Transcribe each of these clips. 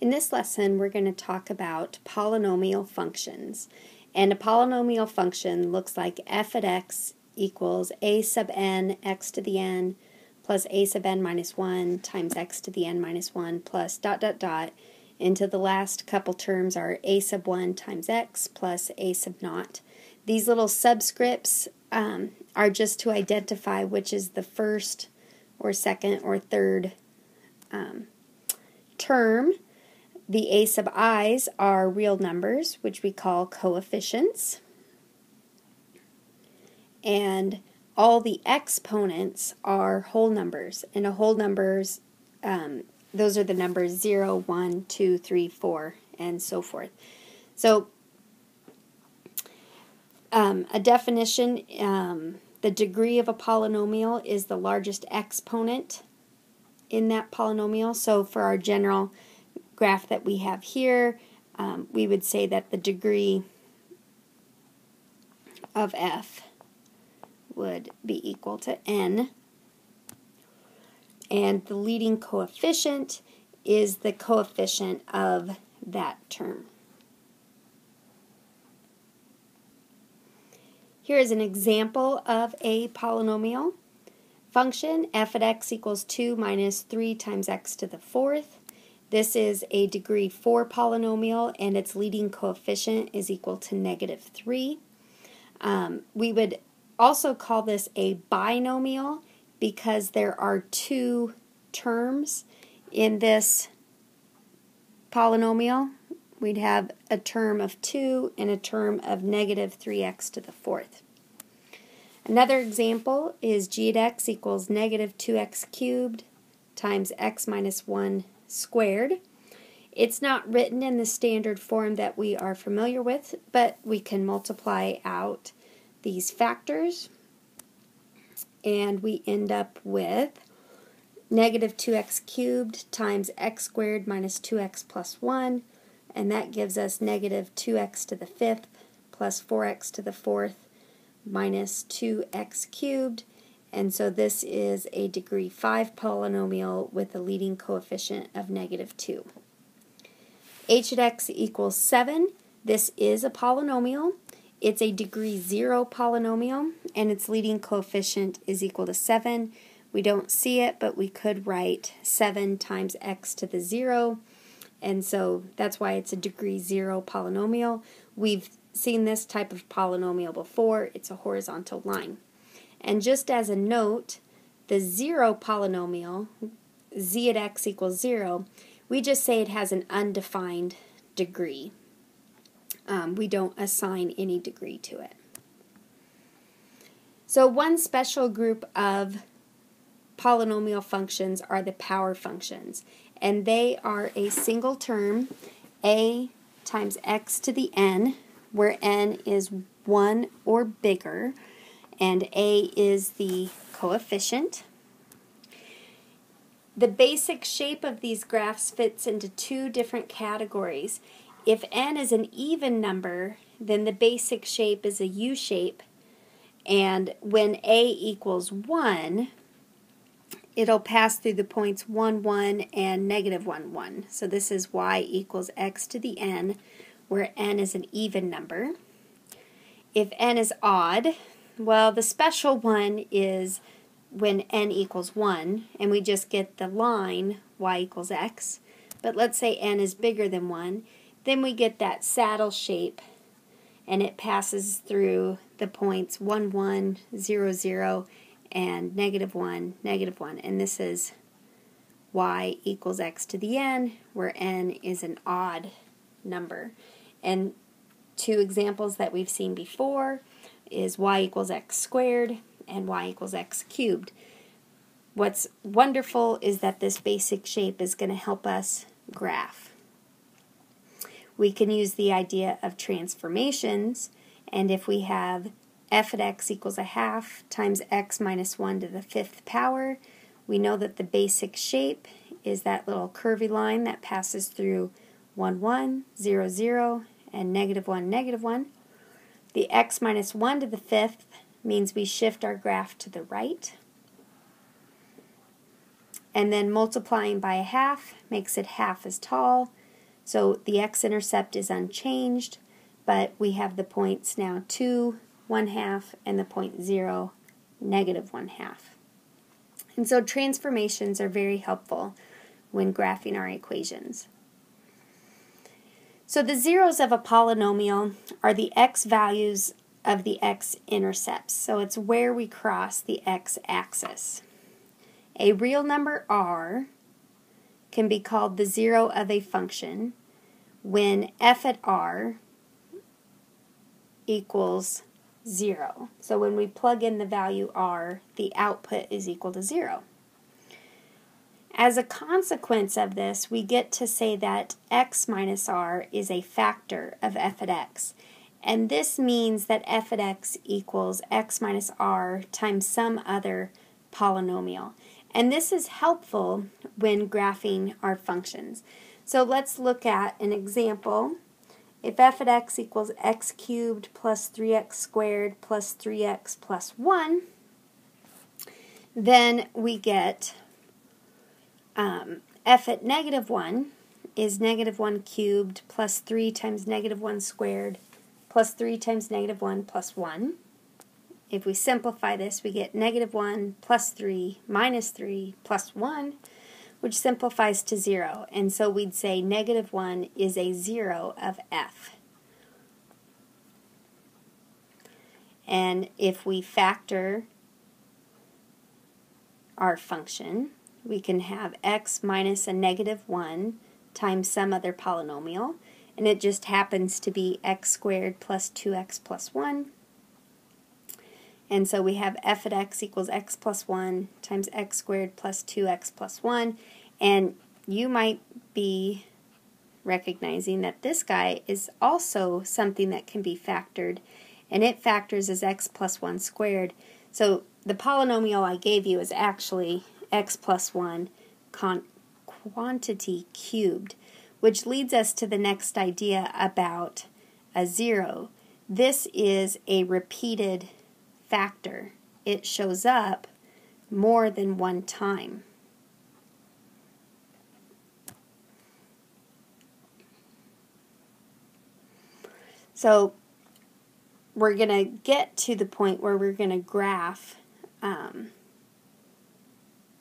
In this lesson, we're going to talk about polynomial functions. And a polynomial function looks like f at x equals a sub n x to the n plus a sub n minus 1 times x to the n minus 1 plus dot dot dot. Into the last couple terms are a sub 1 times x plus a sub naught. These little subscripts are just to identify which is the first or second or third term. The a sub i's are real numbers, which we call coefficients. And all the exponents are whole numbers. And a whole numbers, those are the numbers 0, 1, 2, 3, 4, and so forth. So a definition, the degree of a polynomial is the largest exponent in that polynomial. So for our general graph that we have here, we would say that the degree of f would be equal to n, and the leading coefficient is the coefficient of that term. Here is an example of a polynomial function. F at x equals 2 minus 3 times x to the fourth. This is a degree 4 polynomial, and its leading coefficient is equal to -3. We would also call this a binomial because there are two terms in this polynomial. We'd have a term of 2 and a term of -3x to the fourth. Another example is g at x equals -2x cubed times x minus 1 squared. It's not written in the standard form that we are familiar with, but we can multiply out these factors, and we end up with -2x cubed times x squared minus 2x plus 1, and that gives us -2x to the fifth plus 4x to the fourth minus 2x cubed. And so this is a degree 5 polynomial with a leading coefficient of -2. H at x equals 7. This is a polynomial. It's a degree 0 polynomial, and its leading coefficient is equal to 7. We don't see it, but we could write 7 times x to the 0, and so that's why it's a degree 0 polynomial. We've seen this type of polynomial before. It's a horizontal line. And just as a note, the 0 polynomial, z at x equals 0, we just say it has an undefined degree. We don't assign any degree to it. So one special group of polynomial functions are the power functions, and they are a single term, a times x to the n, where n is 1 or bigger, and a is the coefficient. The basic shape of these graphs fits into two different categories. If n is an even number, then the basic shape is a U shape, and when a equals 1, it'll pass through the points 1, 1, and -1, 1. So this is y equals x to the n, where n is an even number. If n is odd, well, the special one is when n equals 1, and we just get the line y equals x. But let's say n is bigger than 1, then we get that saddle shape, and it passes through the points 1, 1, 0, 0, and -1, -1. And this is y equals x to the n, where n is an odd number. And two examples that we've seen before is y equals x squared and y equals x cubed. What's wonderful is that this basic shape is going to help us graph. We can use the idea of transformations, and if we have f at x equals 1/2 times x minus 1 to the 5th power, we know that the basic shape is that little curvy line that passes through 1, 1, 0, 0, and -1, -1. The x minus 1 to the 5th means we shift our graph to the right. And then multiplying by 1/2 makes it half as tall. So the x-intercept is unchanged, but we have the points now 2, 1/2, and the point 0, -1/2. And so transformations are very helpful when graphing our equations. So the zeros of a polynomial are the x values of the x-intercepts. So it's where we cross the x-axis. A real number r can be called the zero of a function when f at r equals 0. So when we plug in the value r, the output is equal to 0. As a consequence of this, we get to say that x minus r is a factor of f at x. And this means that f at x equals x minus r times some other polynomial. And this is helpful when graphing our functions. So let's look at an example. If f at x equals x cubed plus 3x squared plus 3x plus 1, then we get f at -1 is -1 cubed plus 3 times -1 squared plus 3 times -1 plus 1. If we simplify this, we get -1 plus 3 minus 3 plus 1, which simplifies to 0. And so we'd say -1 is a 0 of f. And if we factor our function, we can have x minus a -1 times some other polynomial, and it just happens to be x squared plus 2x plus 1. And so we have f at x equals x plus 1 times x squared plus 2x plus 1. And you might be recognizing that this guy is also something that can be factored, and it factors as x plus 1 squared. So the polynomial I gave you is actually x plus 1 quantity cubed, which leads us to the next idea about a 0. This is a repeated factor. It shows up more than one time. So we're going to get to the point where we're going to graph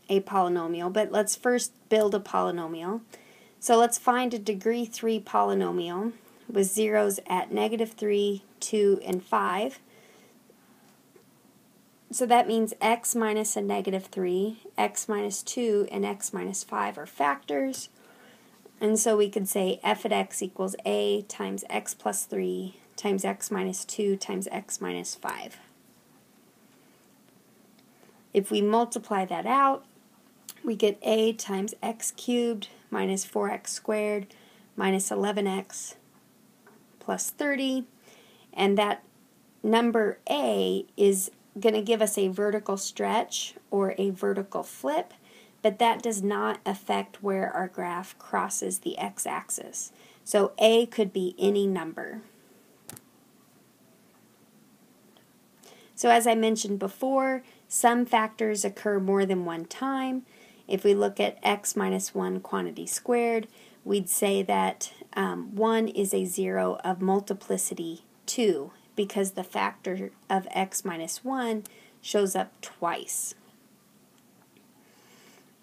a polynomial, but let's first build a polynomial. So let's find a degree 3 polynomial with zeros at -3, 2, and 5. So that means x minus a -3, x minus 2, and x minus 5 are factors. And so we could say f at x equals a times x plus 3 times x minus 2 times x minus 5. If we multiply that out, we get a times x cubed minus 4x squared minus 11x plus 30. And that number a is going to give us a vertical stretch or a vertical flip, but that does not affect where our graph crosses the x-axis. So a could be any number. So as I mentioned before, some factors occur more than one time. If we look at x minus 1 quantity squared, we'd say that 1 is a 0 of multiplicity 2 because the factor of x minus 1 shows up twice.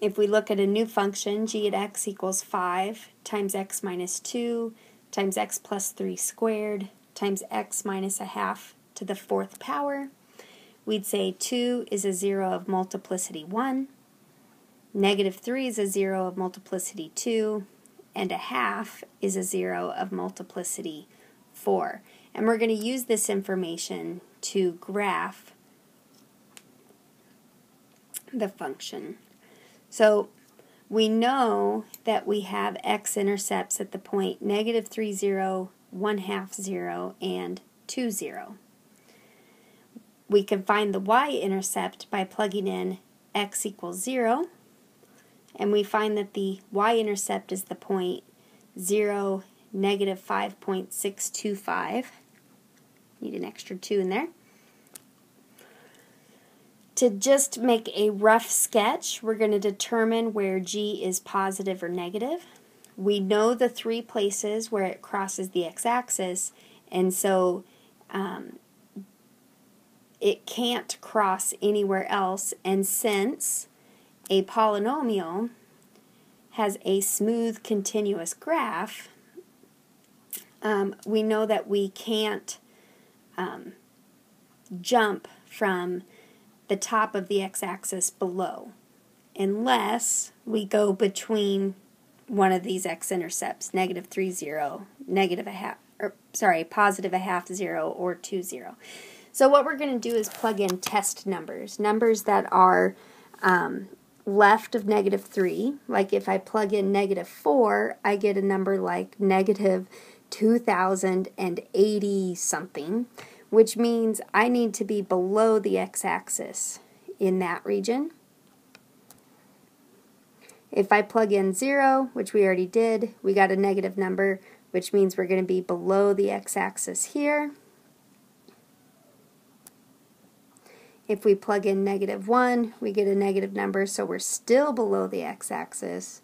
If we look at a new function, g at x equals 5 times x minus 2 times x plus 3 squared times x minus a half to the 4th power, we'd say 2 is a 0 of multiplicity 1, -3 is a 0 of multiplicity 2, and a half is a 0 of multiplicity 4. And we're going to use this information to graph the function. So we know that we have x-intercepts at the point -3, 0, 1/2, 0, and 2, 0. We can find the y-intercept by plugging in x equals 0, and we find that the y-intercept is the point 0, -5.625. Need an extra 2 in there. To just make a rough sketch, we're going to determine where g is positive or negative. we know the 3 places where it crosses the x-axis, and so it can't cross anywhere else. And since a polynomial has a smooth continuous graph, we know that we can't jump from the top of the x-axis below unless we go between one of these x-intercepts, -3, 0, positive a half 0, or 2, 0. So what we're going to do is plug in test numbers that are left of -3. Like if I plug in -4, I get a number like -2080 something, which means I need to be below the x-axis in that region. If I plug in 0, which we already did, we got a negative number, which means we're going to be below the x-axis here. If we plug in -1, we get a negative number, so we're still below the x-axis.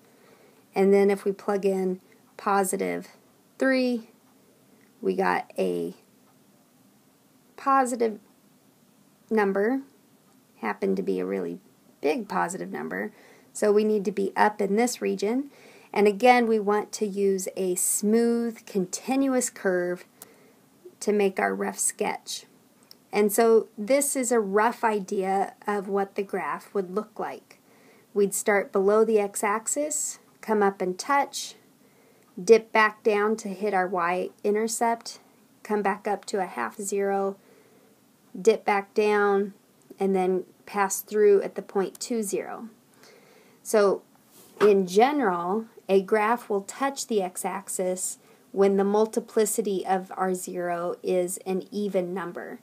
And then if we plug in +3, we got a positive number, happened to be a really big positive number, so we need to be up in this region. And again, we want to use a smooth, continuous curve to make our rough sketch. And so this is a rough idea of what the graph would look like. We'd start below the x-axis, come up and touch, dip back down to hit our y-intercept, come back up to a half 0, dip back down, and then pass through at the point 2, 0. So in general, a graph will touch the x-axis when the multiplicity of our 0 is an even number.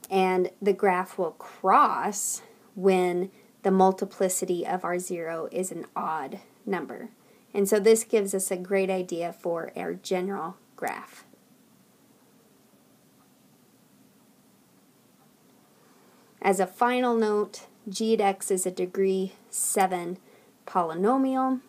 And the graph will cross when the multiplicity of our 0 is an odd number. And so this gives us a great idea for our general graph. As a final note, g at x is a degree 7 polynomial.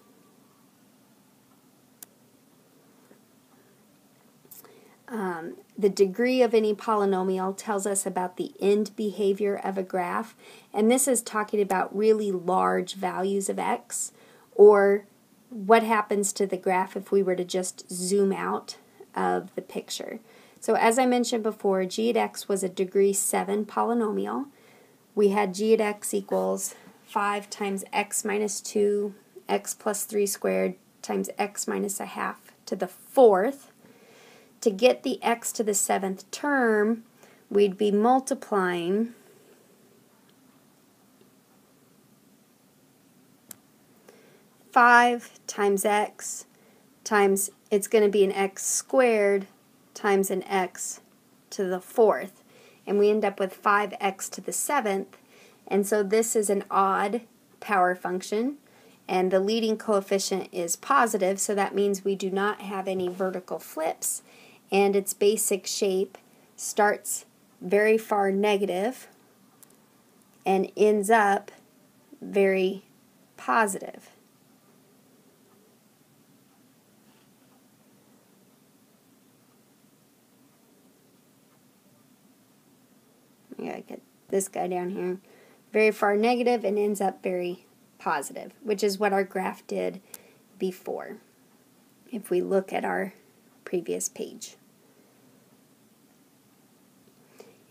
The degree of any polynomial tells us about the end behavior of a graph, and this is talking about really large values of x, or what happens to the graph if we were to just zoom out of the picture. So as I mentioned before, g at x was a degree 7 polynomial. We had g at x equals 5 times x minus 2, x plus 3 squared, times x minus a half to the 4th. To get the x to the 7th term, we'd be multiplying five times x times, it's going to be an x squared times an x to the 4th. And we end up with 5x to the 7th. And so this is an odd power function. And the leading coefficient is positive, so that means we do not have any vertical flips. And its basic shape starts very far negative and ends up very positive. I gotta get this guy down here. Very far negative and ends up very positive, which is what our graph did before, if we look at our previous page.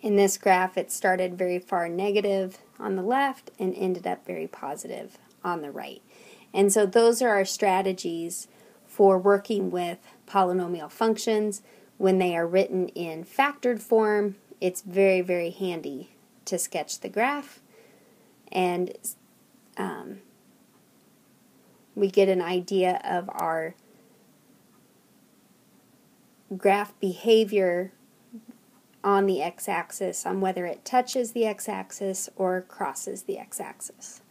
In this graph, it started very far negative on the left and ended up very positive on the right. And so those are our strategies for working with polynomial functions. When they are written in factored form, it's very, very handy to sketch the graph, and we get an idea of our graph behavior on the x-axis, on whether it touches the x-axis or crosses the x-axis.